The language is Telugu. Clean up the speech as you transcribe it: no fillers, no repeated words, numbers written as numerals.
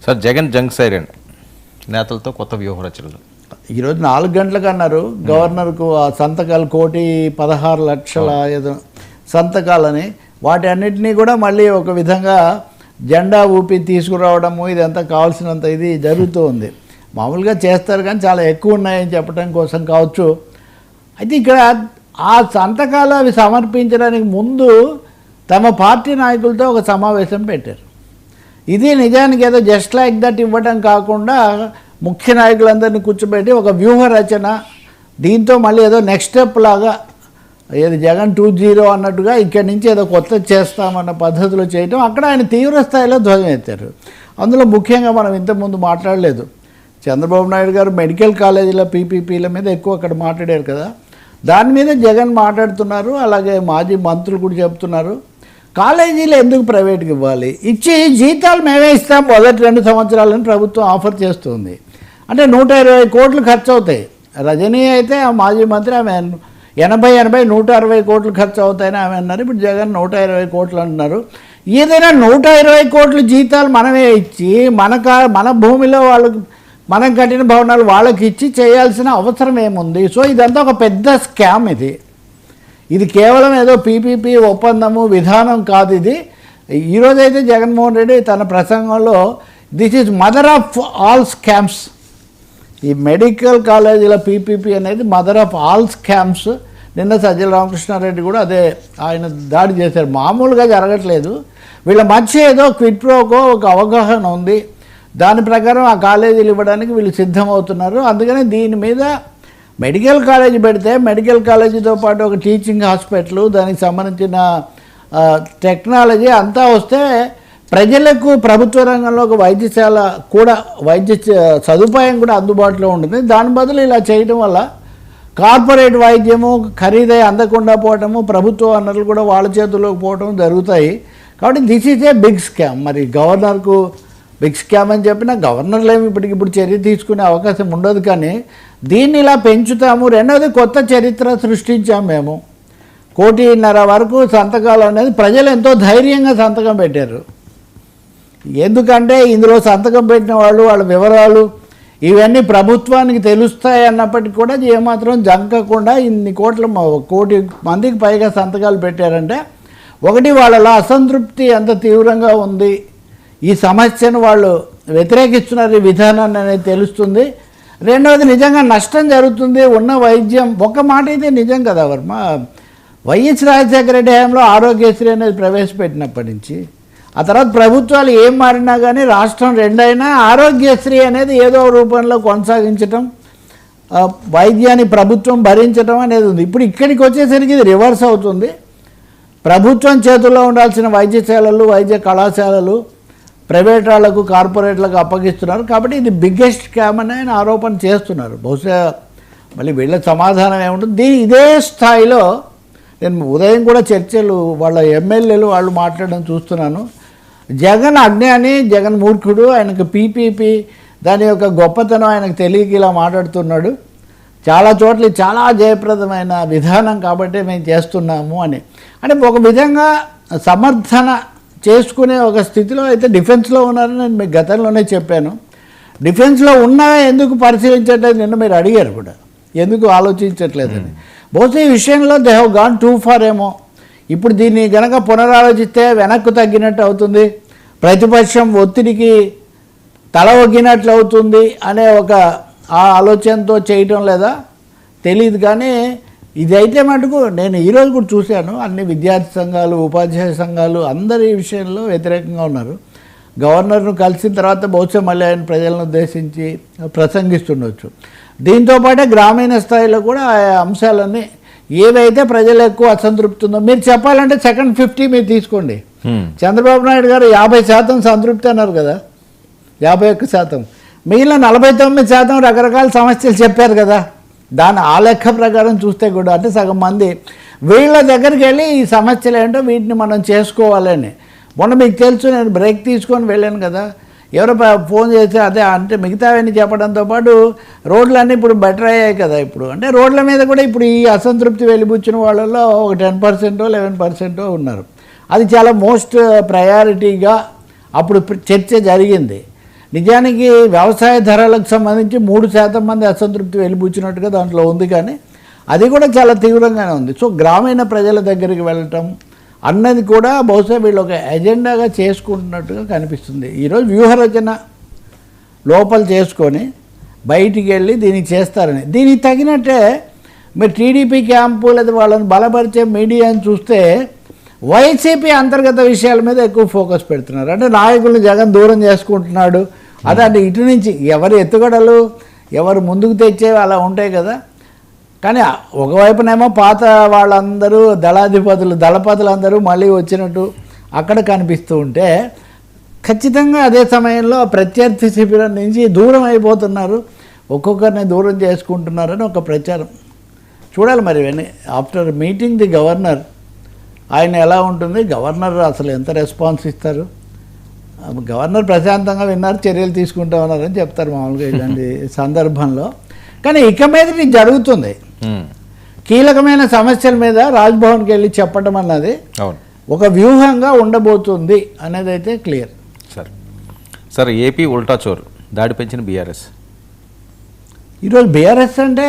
సార్ జగన్ జంగ్ సైరన్ నేతలతో కొత్త వ్యూహ రచనలు ఈరోజు 4 గంటలకు అన్నారు గవర్నర్కు ఆ సంతకాలు 1,16,00,000 ఏదో సంతకాలని వాటి అన్నిటినీ కూడా మళ్ళీ ఒక విధంగా జెండా ఊపి తీసుకురావడము ఇదంతా కావాల్సినంత ఇది జరుగుతూ ఉంది. మామూలుగా చేస్తారు కానీ చాలా ఎక్కువ ఉన్నాయని చెప్పడం కోసం కావచ్చు. అయితే ఇక్కడ ఆ సంతకాలు అవి సమర్పించడానికి ముందు తమ పార్టీ నాయకులతో ఒక సమావేశం పెట్టారు. ఇది నిజానికి ఏదో జస్ట్ లైక్ దట్ ఇవ్వడం కాకుండా ముఖ్య నాయకులందరినీ కూర్చోబెట్టి ఒక వ్యూహ రచన, దీంతో మళ్ళీ ఏదో నెక్స్ట్ స్టెప్ లాగా ఏది జగన్ 2.0 అన్నట్టుగా ఇక్కడి నుంచి ఏదో కొత్త చేస్తామన్న పద్ధతిలో చేయటం, అక్కడ ఆయన తీవ్ర స్థాయిలో ధ్వజం ఎత్తారు. అందులో ముఖ్యంగా మనం ఇంతకుముందు మాట్లాడలేదు, చంద్రబాబు నాయుడు గారు మెడికల్ కాలేజీల పీపీపీల మీద ఎక్కువ అక్కడ మాట్లాడారు కదా, దాని మీద జగన్ మాట్లాడుతున్నారు. అలాగే మాజీ మంత్రులు కూడా చెప్తున్నారు కాలేజీలు ఎందుకు ప్రైవేట్కి ఇవ్వాలి, ఇచ్చి జీతాలు మేమే ఇస్తాం మొదటి 2 సంవత్సరాలని ప్రభుత్వం ఆఫర్ చేస్తుంది. అంటే 120 కోట్లు ఖర్చు అవుతాయి. రజనీ అయితే ఆ మాజీ మంత్రి ఆమె 80 160 కోట్లు ఖర్చు అవుతాయని ఆమె అన్నారు. ఇప్పుడు జగన్ 120 కోట్లు అంటున్నారు. ఏదైనా 120 కోట్లు జీతాలు మనమే ఇచ్చి మన భూమిలో వాళ్ళకి మనం కట్టిన భవనాలు వాళ్ళకి ఇచ్చి చేయాల్సిన అవసరం ఏముంది? సో ఇదంతా ఒక పెద్ద స్కామ్. ఇది కేవలం ఏదో పీపీపీ ఒప్పందము విధానం కాదు. ఇది ఈరోజైతే జగన్మోహన్ రెడ్డి తన ప్రసంగంలో this is mother of all scams, ఈ మెడికల్ కాలేజీల పీపీపీ అనేది మదర్ ఆఫ్ ఆల్ స్కామ్స్. నిన్న సజ్జల రామకృష్ణారెడ్డి కూడా అదే ఆయన దాడి చేశారు. మామూలుగా జరగట్లేదు, వీళ్ళ మధ్య ఏదో క్విడ్ ప్రోకో ఒక అవగాహన ఉంది, దాని ప్రకారం ఆ కాలేజీలు ఇవ్వడానికి వీళ్ళు సిద్ధమవుతున్నారు. అందుకని దీని మీద మెడికల్ కాలేజీ పెడితే మెడికల్ కాలేజీతో పాటు ఒక టీచింగ్ హాస్పిటల్, దానికి సంబంధించిన టెక్నాలజీ అంతా వస్తే ప్రజలకు ప్రభుత్వ రంగంలో ఒక వైద్యశాల కూడా వైద్య సదుపాయం కూడా అందుబాటులో ఉంటుంది. దాని బదులు ఇలా చేయడం వల్ల కార్పొరేట్ వైద్యము ఖరీదై అందకుండా పోవటము, ప్రభుత్వ వనరులు కూడా వాళ్ళ చేతుల్లోకి పోవటం జరుగుతాయి. కాబట్టి this is a big scam. మరి గవర్నర్కు బిగ్ స్కామ్ అని చెప్పినా గవర్నర్లు ఏమి ఇప్పటికిప్పుడు చర్య తీసుకునే అవకాశం ఉండదు. కానీ దీన్ని ఇలా పెంచుతాము. రెండవది కొత్త చరిత్ర సృష్టించాము మేము. 1.5 కోటి వరకు సంతకాలు అనేది ప్రజలు ఎంతో ధైర్యంగా సంతకం పెట్టారు. ఎందుకంటే ఇందులో సంతకం పెట్టిన వాళ్ళు వాళ్ళ వివరాలు ఇవన్నీ ప్రభుత్వానికి తెలుస్తాయి అన్నప్పటికీ కూడా ఏమాత్రం జంకకుండా ఇన్ని కోట్ల 1 కోటి మందికి పైగా సంతకాలు పెట్టారంటే, ఒకటి వాళ్ళలో అసంతృప్తి ఎంత తీవ్రంగా ఉంది, ఈ సమస్యను వాళ్ళు వ్యతిరేకిస్తున్నారు ఈ విధానాన్ని అనేది తెలుస్తుంది. రెండవది నిజంగా నష్టం జరుగుతుంది ఉన్న వైద్యం. ఒక మాట అయితే నిజం కదా వర్మ, వైఎస్ రాజశేఖర రెడ్డి హయాంలో ఆరోగ్యశ్రీ అనేది ప్రవేశపెట్టినప్పటి నుంచి ఆ తర్వాత ప్రభుత్వాలు ఏం మారినా కానీ రాష్ట్రం రెండైనా ఆరోగ్యశ్రీ అనేది ఏదో రూపంలో కొనసాగించటం, వైద్యాన్ని ప్రభుత్వం భరించడం అనేది ఉంది. ఇప్పుడు ఇక్కడికి వచ్చేసరికి ఇది రివర్స్ అవుతుంది. ప్రభుత్వం చేతుల్లో ఉండాల్సిన వైద్యశాలలు వైద్య కళాశాలలు ప్రైవేట్ వాళ్ళకు కార్పొరేట్లకు అప్పగిస్తున్నారు. కాబట్టి ఇది బిగ్గెస్ట్ స్కామ్ అని ఆయన ఆరోపణ చేస్తున్నారు. బహుశా మళ్ళీ వీళ్ళ సమాధానం ఏముంటుంది? ఇదే స్థాయిలో నేను ఉదయం కూడా చర్చలు వాళ్ళ ఎమ్మెల్యేలు వాళ్ళు మాట్లాడడం చూస్తున్నాను. జగన్ అజ్ఞాని, జగన్ మూర్ఖుడు, ఆయనకు పీపీపీ దాని యొక్క గొప్పతనం ఆయనకు తెలియక ఇలా మాట్లాడుతున్నాడు. చాలా చోట్ల చాలా జయప్రదమైన విధానం కాబట్టి మేము చేస్తున్నాము అని. అంటే ఒక విధంగా సమర్థన చేసుకునే ఒక స్థితిలో అయితే డిఫెన్స్లో ఉన్నారని నేను మీకు గతంలోనే చెప్పాను. డిఫెన్స్లో ఉన్నా ఎందుకు పరిశీలించట్లేదు నిన్న మీరు అడిగారు కూడా, ఎందుకు ఆలోచించట్లేదని. బహుశా ఈ విషయంలో they have gone too far ఏమో. ఇప్పుడు దీన్ని గనక పునరాలోచిస్తే వెనక్కు తగ్గినట్టు అవుతుంది, ప్రతిపక్షం ఒత్తిడికి తల ఒగ్గినట్లు అవుతుంది అనే ఒక ఆ ఆలోచనతో చేయటం లేదా తెలియదు. కానీ ఇదైతే మటుకు నేను ఈరోజు కూడా చూశాను, అన్ని విద్యార్థి సంఘాలు ఉపాధ్యాయ సంఘాలు అందరి విషయంలో వ్యతిరేకంగా ఉన్నారు. గవర్నర్ను కలిసిన తర్వాత బహుశా మళ్ళీ ఆయన ప్రజలను ఉద్దేశించి ప్రసంగిస్తుండొచ్చు. దీంతోపాటే గ్రామీణ స్థాయిలో కూడా ఆ అంశాలన్నీ ఏవైతే ప్రజలు ఎక్కువ అసంతృప్తి ఉందో, మీరు చెప్పాలంటే సెకండ్ 50 మీరు తీసుకోండి. చంద్రబాబు నాయుడు గారు 50% సంతృప్తి అన్నారు కదా, 51%. మిగిలిన 49% రకరకాల సమస్యలు చెప్పారు కదా. దాని ఆ లెక్క ప్రకారం చూస్తే కూడా అంటే సగం మంది వీళ్ళ దగ్గరికి వెళ్ళి ఈ సమస్యలు ఏంటో వీటిని మనం చేసుకోవాలని. మొన్న మీకు తెలుసు నేను బ్రేక్ తీసుకొని వెళ్ళాను కదా, ఎవరో ఫోన్ చేసి అదే అంటే మిగతావన్నీ చెప్పడంతో పాటు రోడ్లన్నీ ఇప్పుడు బెటర్ అయ్యాయి కదా. ఇప్పుడు అంటే రోడ్ల మీద కూడా ఇప్పుడు ఈ అసంతృప్తి వెలిబుచ్చిన వాళ్ళలో ఒక 10% 11% ఉన్నారు. అది చాలా మోస్ట్ ప్రయారిటీగా అప్పుడు చర్చ జరిగింది. నిజానికి వ్యవసాయ ధరలకు సంబంధించి 3% మంది అసంతృప్తి వెలిబుచ్చినట్టుగా దాంట్లో ఉంది, కానీ అది కూడా చాలా తీవ్రంగానే ఉంది. సో గ్రామీణ ప్రజల దగ్గరికి వెళ్ళటం అన్నది కూడా బహుశా వీళ్ళు ఒక ఎజెండాగా చేసుకుంటున్నట్టుగా కనిపిస్తుంది. ఈరోజు వ్యూహరచన లోపల చేసుకొని బయటికి వెళ్ళి దీనికి చేస్తారని, దీనికి తగినట్టే మీరు టీడీపీ క్యాంపు లేదా వాళ్ళని బలపరిచే మీడియాని చూస్తే వైసీపీ అంతర్గత విషయాల మీద ఎక్కువ ఫోకస్ పెడుతున్నారు. అంటే నాయకులను జగన్ దూరం చేసుకుంటున్నాడు, అదే ఇటు నుంచి ఎవరు ఎత్తుగడలు ఎవరు ముందుకు తెచ్చేవి అలా ఉంటాయి కదా. కానీ ఒకవైపునేమో పాత వాళ్ళందరూ దళపతులందరూ మళ్ళీ వచ్చినట్టు అక్కడ కనిపిస్తూ ఉంటే, ఖచ్చితంగా అదే సమయంలో ప్రత్యర్థి శిబిరం నుంచి దూరం అయిపోతున్నారు, ఒక్కొక్కరిని దూరం చేసుకుంటున్నారని ఒక ప్రచారం. చూడాలి మరి ఆఫ్టర్ మీటింగ్ ది గవర్నర్ ఆయన ఎలా ఉంటుంది, గవర్నర్ అసలు ఎంత రెస్పాన్స్ ఇస్తారు. గవర్నర్ ప్రశాంతంగా విన్నారు, చర్యలు తీసుకుంటా ఉన్నారని చెప్తారు మామూలుగా ఇలాంటి సందర్భంలో. కానీ ఇక మీద ఇది జరుగుతుంది, కీలకమైన సమస్యల మీద రాజ్భవన్కి వెళ్ళి చెప్పడం అన్నది ఒక వ్యూహంగా ఉండబోతుంది అనేది అయితే క్లియర్. సార్ ఏపీ ఉల్టా చోరు దాడి పెంచిన బీఆర్ఎస్. ఈరోజు బీఆర్ఎస్ అంటే